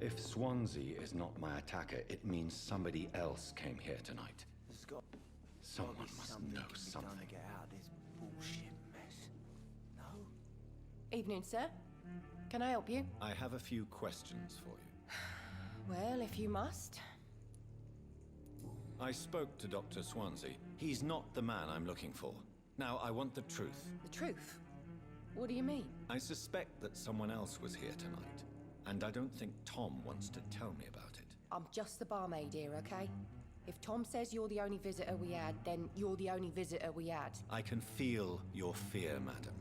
If Swansea is not my attacker, it means somebody else came here tonight. Someone must know something. To get out of this bullshit mess. No? Evening, sir. Can I help you? I have a few questions for you. Well, if you must. I spoke to Dr. Swansea. He's not the man I'm looking for. Now, I want the truth. The truth? What do you mean? I suspect that someone else was here tonight, and I don't think Tom wants to tell me about it. I'm just the barmaid here, okay? If Tom says you're the only visitor we had, then you're the only visitor we had. I can feel your fear, madam.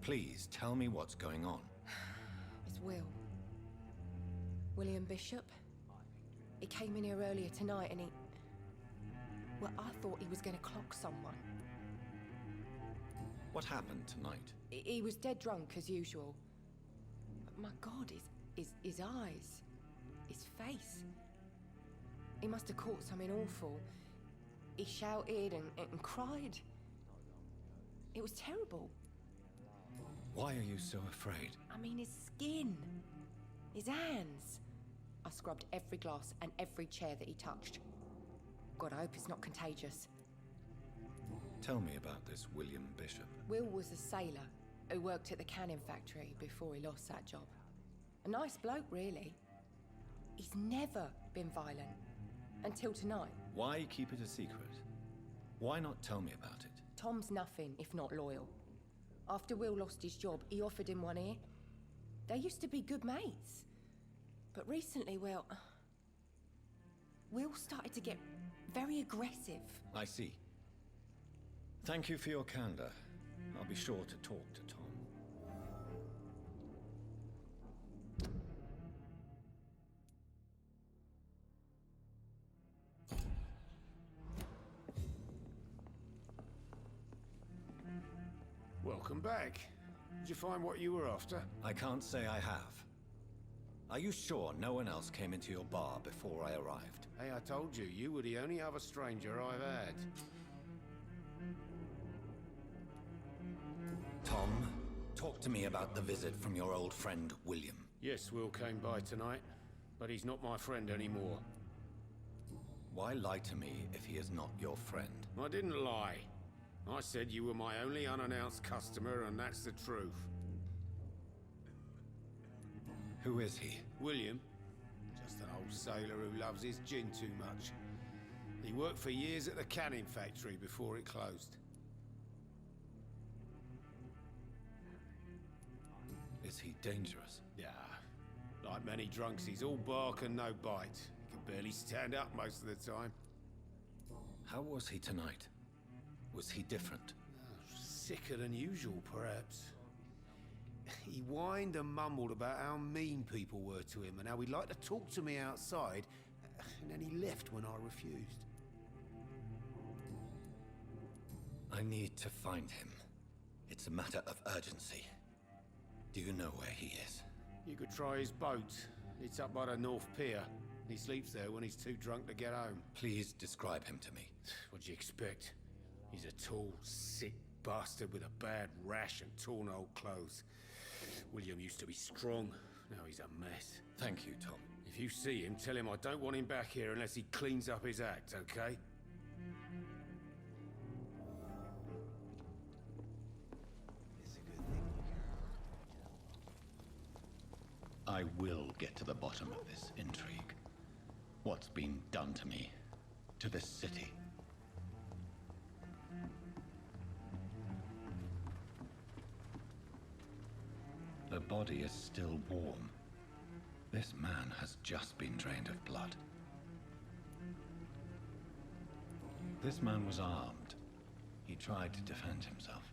Please, tell me what's going on. It's Will. William Bishop. He came in here earlier tonight and he... Well, I thought he was going to clock someone. What happened tonight? He was dead drunk, as usual. But my God, his eyes. His face. He must have caught something awful. He shouted and cried. It was terrible. Why are you so afraid? I mean, his skin. His hands. I scrubbed every glass and every chair that he touched. God, I hope it's not contagious. Tell me about this William Bishop. Will was a sailor who worked at the canning factory before he lost that job. A nice bloke, really. He's never been violent. Until tonight. Why keep it a secret? Why not tell me about it? Tom's nothing if not loyal. After Will lost his job, he offered him one ear. They used to be good mates. But recently, well... Will started to get very aggressive. I see. Thank you for your candor. I'll be sure to talk to Tom. Welcome back. Did you find what you were after? I can't say I have. Are you sure no one else came into your bar before I arrived? Hey, I told you, you were the only other stranger I've had. Tom, talk to me about the visit from your old friend, William. Yes, Will came by tonight, but he's not my friend anymore. Why lie to me if he is not your friend? I didn't lie. I said you were my only unannounced customer, and that's the truth. Who is he? William. Just an old sailor who loves his gin too much. He worked for years at the canning factory before it closed. Is he dangerous? Yeah. Like many drunks, he's all bark and no bite. He can barely stand up most of the time. How was he tonight? Was he different? Sicker than usual, perhaps. He whined and mumbled about how mean people were to him and how he'd like to talk to me outside, and then he left when I refused. I need to find him. It's a matter of urgency. Do you know where he is? You could try his boat. It's up by the North Pier. He sleeps there when he's too drunk to get home. Please describe him to me. What'd you expect? He's a tall, sick bastard with a bad rash and torn old clothes. William used to be strong. Now he's a mess. Thank you, Tom. If you see him, tell him I don't want him back here unless he cleans up his act, okay? It's a good thing. I will get to the bottom of this intrigue. What's been done to me, to this city. The body is still warm. This man has just been drained of blood. This man was armed. He tried to defend himself.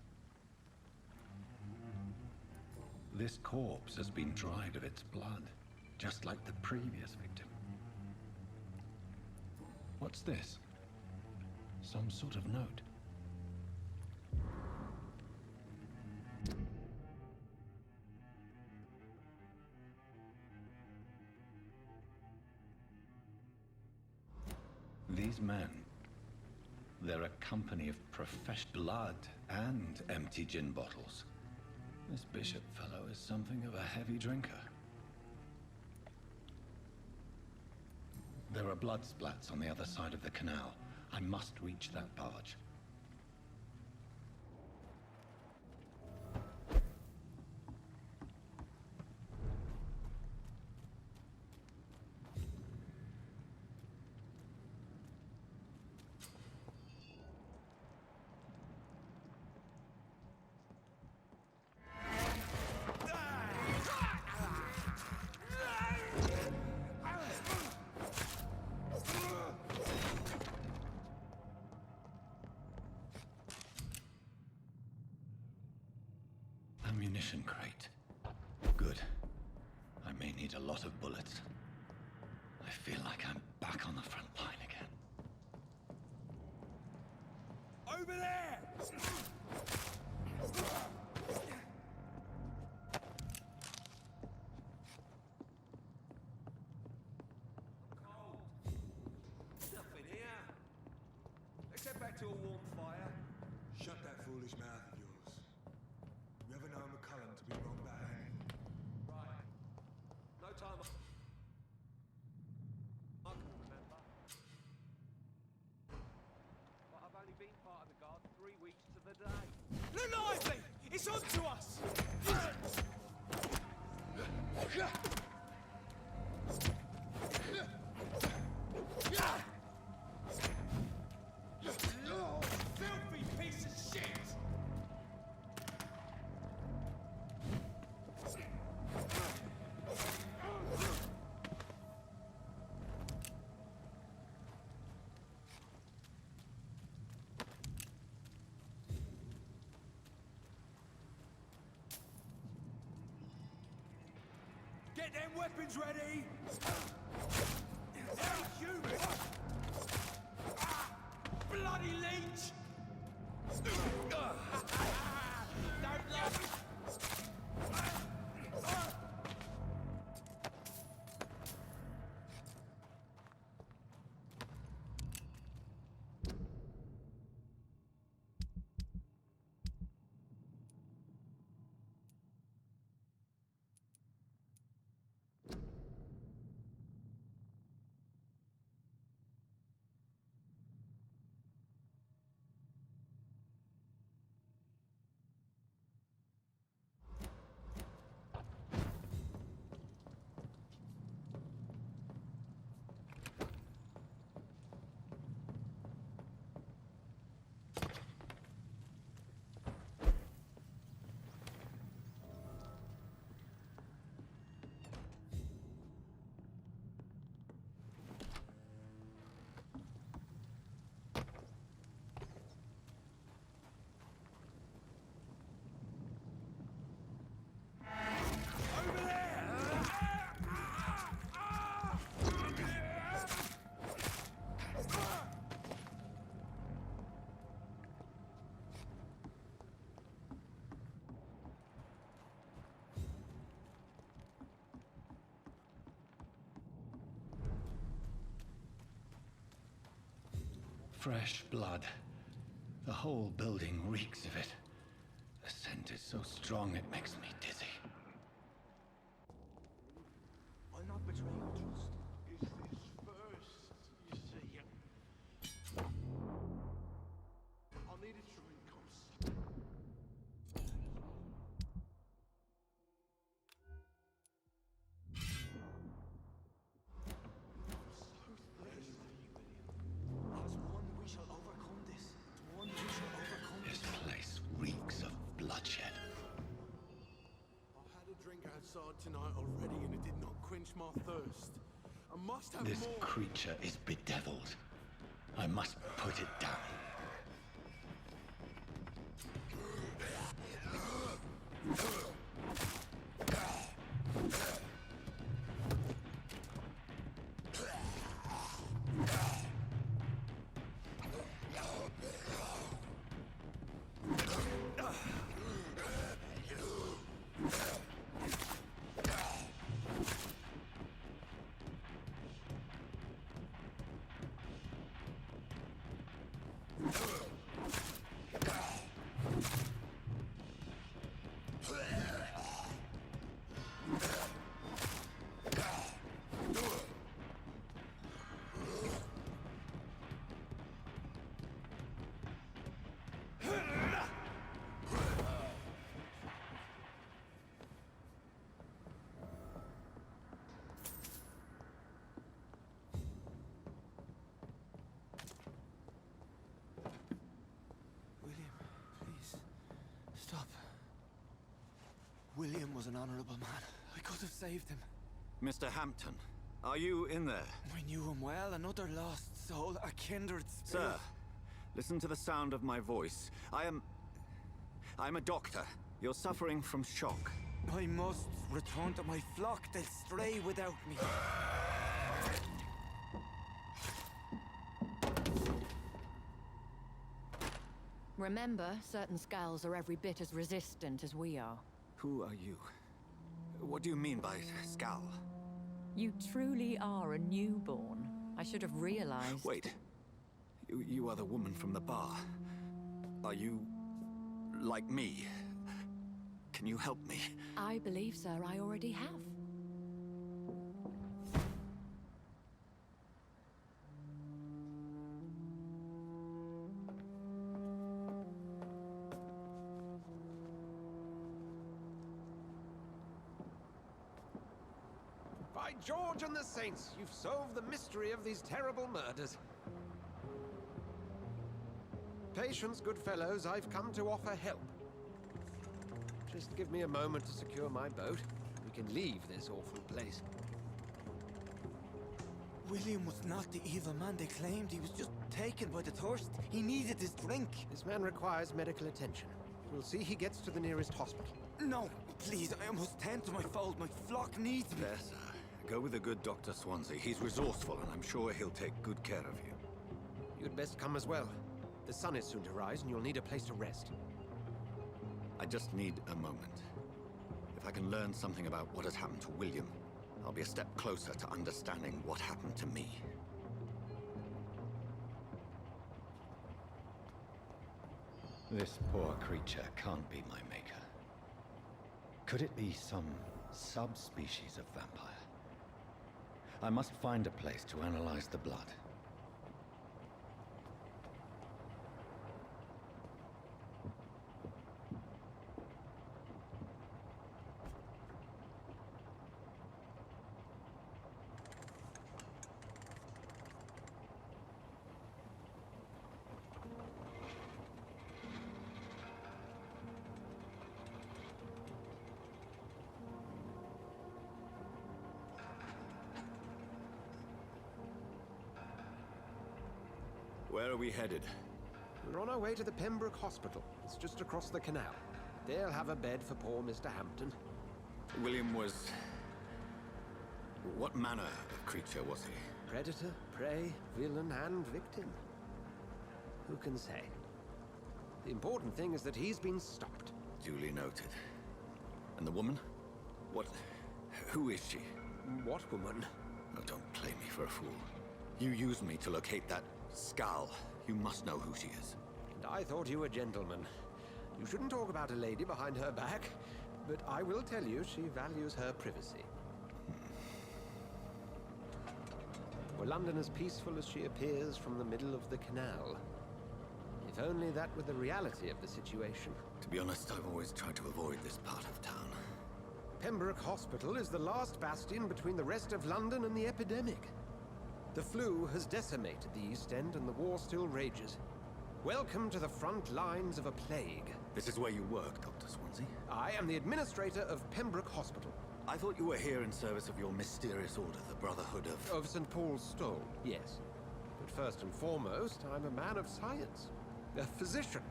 This corpse has been dried of its blood, just like the previous victim. What's this? Some sort of note. These men, they're a company of professional blood and empty gin bottles. This Bishop fellow is something of a heavy drinker. There are blood splats on the other side of the canal. I must reach that barge. Ammunition crate. Good. I may need a lot of bullets. I feel like I'm back on the front line again. Over there! Nothing here. Let's head back to a warm fire. Shut that foolish mouth of yours. You ever known McCullum to be wrong about anything? Right. No time. I can remember. But I've only been part of the guard 3 weeks to the day. Look lively! It's on to us! Filthy piece of shit! Get them weapons ready! Hey, human! Bloody leech! Don't laugh! Fresh blood. The whole building reeks of it. The scent is so strong it makes me dizzy. I'll not betray your trust. Is this first, you see? I'll need it to recourse. As one we shall overcome this. As one we shall overcome This place reeks of bloodshed. I had a drink outside tonight already and it did not quench my thirst. I must have This more. creature is bedeviled. I must put it down. William was an honorable man. I could have saved him. Mr. Hampton, are you in there? I knew him well, another lost soul, a kindred spirit. Sir, listen to the sound of my voice. I'm a doctor. You're suffering from shock. I must return to my flock. They'll stray without me. Remember, certain skulls are every bit as resistant as we are. Who are you? What do you mean by Skal? You truly are a newborn. I should have realized. Wait. You are the woman from the bar. Are you... like me? Can you help me? I believe, sir, I already have. By George and the Saints, you've solved the mystery of these terrible murders. Patience, good fellows, I've come to offer help. Just give me a moment to secure my boat. We can leave this awful place. William was not the evil man they claimed. He was just taken by the thirst. He needed his drink. This man requires medical attention. We'll see he gets to the nearest hospital. No, please, I must tend to my fold. My flock needs me. Yes, sir. Go with the good Dr. Swansea. He's resourceful, and I'm sure he'll take good care of you. You'd best come as well. The sun is soon to rise, and you'll need a place to rest. I just need a moment. If I can learn something about what has happened to William, I'll be a step closer to understanding what happened to me. This poor creature can't be my maker. Could it be some subspecies of vampire? I must find a place to analyze the blood. Where are we headed? We're on our way to the Pembroke Hospital. It's just across the canal. They'll have a bed for poor Mr. Hampton. William was... what manner of creature was he? Predator, prey, villain, and victim. Who can say? The important thing is that he's been stopped. Duly noted. And the woman? What... who is she? What woman? Oh, don't play me for a fool. You used me to locate that Skal. You must know who she is. And I thought you a gentleman. You shouldn't talk about a lady behind her back, but I will tell you she values her privacy. Were London as peaceful as she appears from the middle of the canal? If only that were the reality of the situation. To be honest, I've always tried to avoid this part of town. Pembroke Hospital is the last bastion between the rest of London and the epidemic. The flu has decimated the East End and the war still rages. Welcome to the front lines of a plague. This is where you work, Dr. Swansea? I am the administrator of Pembroke Hospital. I thought you were here in service of your mysterious order, the Brotherhood of... Of St. Paul's Stole, yes. But first and foremost, I'm a man of science. A physician,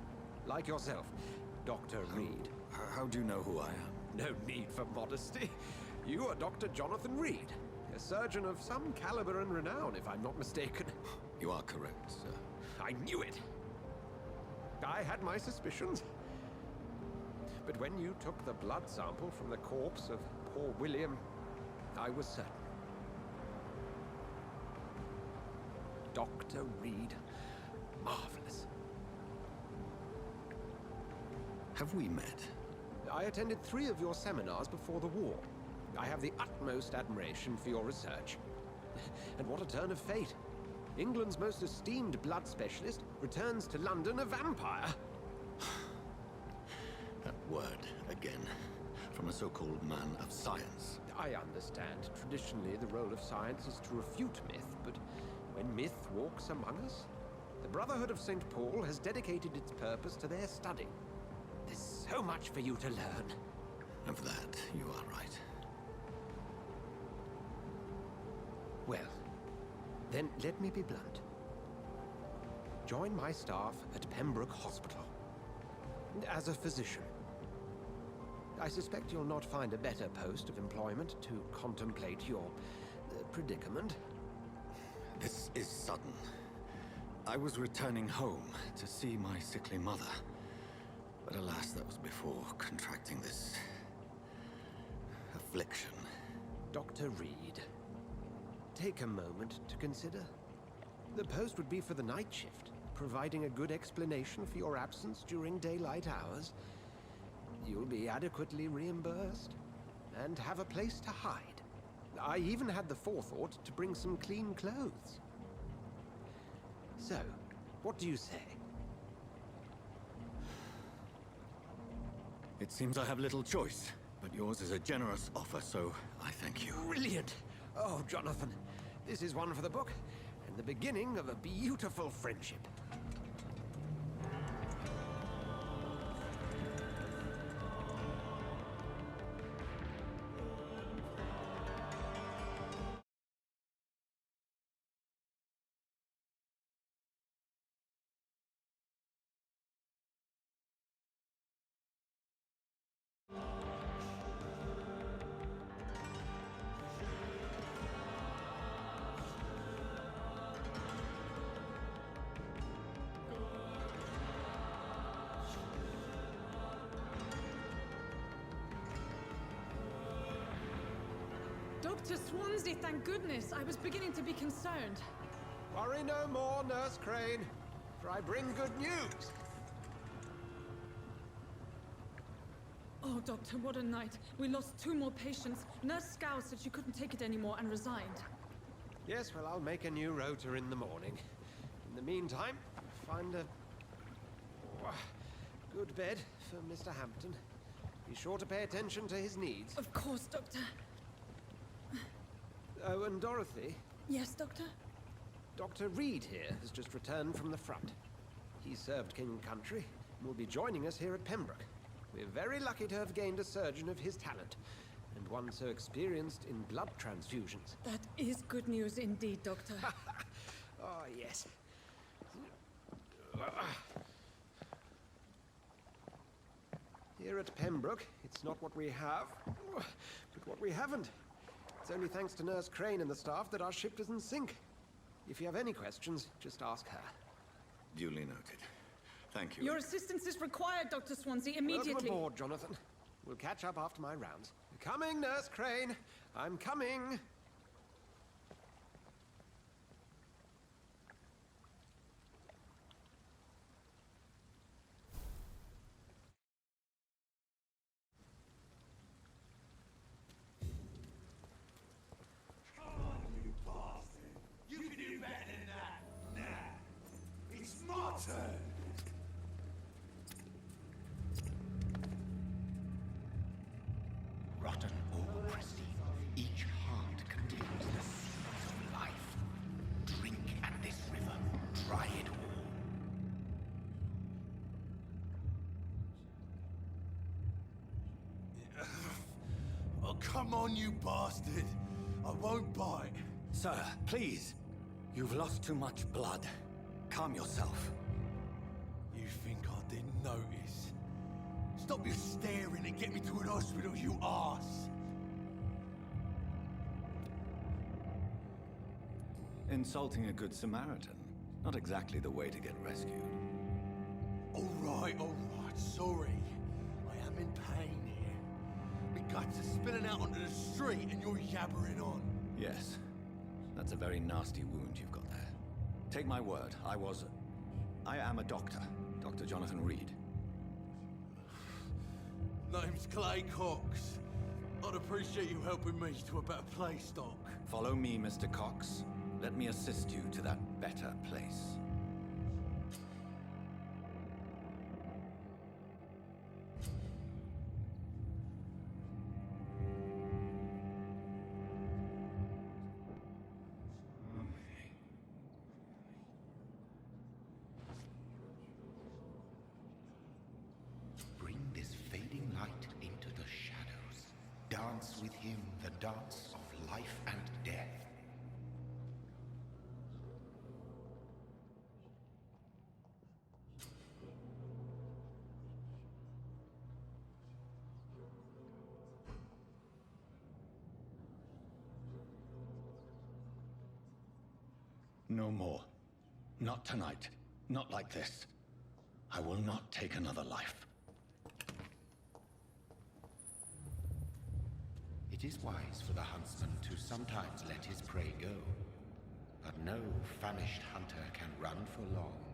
like yourself, Dr. Reed. How do you know who I am? No need for modesty. You are Dr. Jonathan Reed, a surgeon of some caliber and renown, if I'm not mistaken. You are correct, sir. I knew it! I had my suspicions. But when you took the blood sample from the corpse of poor William, I was certain. Dr. Reed. Marvelous. Have we met? I attended 3 of your seminars before the war. I have the utmost admiration for your research. And what a turn of fate. England's most esteemed blood specialist returns to London a vampire. That word, again. From a so-called man of science. I understand. Traditionally, the role of science is to refute myth, but when myth walks among us, the Brotherhood of St. Paul has dedicated its purpose to their study. There's so much for you to learn. Of that, you are right. Well, then let me be blunt. Join my staff at Pembroke Hospital. As a physician. I suspect you'll not find a better post of employment to contemplate your predicament. This is sudden. I was returning home to see my sickly mother. But alas, that was before contracting this affliction. Dr. Reed, take a moment to consider. The post would be for the night shift, providing a good explanation for your absence during daylight hours. You'll be adequately reimbursed, and have a place to hide. I even had the forethought to bring some clean clothes. So, what do you say? It seems I have little choice, but yours is a generous offer, so I thank you. Brilliant! Oh, Jonathan, this is one for the book, and the beginning of a beautiful friendship. Dr. Swansea, thank goodness. I was beginning to be concerned. Worry no more, Nurse Crane, for I bring good news. Oh, Doctor, what a night. We lost 2 more patients. Nurse Scow said she couldn't take it anymore and resigned. Yes, well, I'll make a new rota in the morning. In the meantime, find a good bed for Mr. Hampton. Be sure to pay attention to his needs. Of course, Doctor. Oh, and Dorothy, Yes, Doctor? Dr. Reed here has just returned from the front. He served King and Country and will be joining us here at Pembroke. We're very lucky to have gained a surgeon of his talent, and one so experienced in blood transfusions. That is good news indeed, Doctor. Oh, yes. Here at Pembroke, it's not what we have, but what we haven't. It's only thanks to Nurse Crane and the staff that our ship doesn't sink. If you have any questions, just ask her. Duly noted. Thank you. Your assistance is required, Dr. Swansea, immediately. Welcome aboard, Jonathan. We'll catch up after my rounds. Coming, Nurse Crane. I'm coming. You can do better than that. Nah. It's my turn. Rotten or pristine, each heart contains the seeds of life. Drink at this river, try it all. Oh, come on, you bastard. I won't bite. Sir, please. You've lost too much blood. Calm yourself. You think I didn't notice? Stop your staring and get me to an hospital, you arse! Insulting a good Samaritan. Not exactly the way to get rescued. All right, sorry. I am in pain here. My guts are spilling out onto the street and you're yabbering on. Yes. That's a very nasty wound you've got there. Take my word, I am a doctor. Dr. Jonathan Reed. Name's Clay Cox. I'd appreciate you helping me to a better place, Doc. Follow me, Mr. Cox. Let me assist you to that better place. Bring this fading light into the shadows. dance with him the dance of life and death. No more. Not tonight. Not like this. I will not take another life. It is wise for the huntsman to sometimes let his prey go. But no famished hunter can run for long.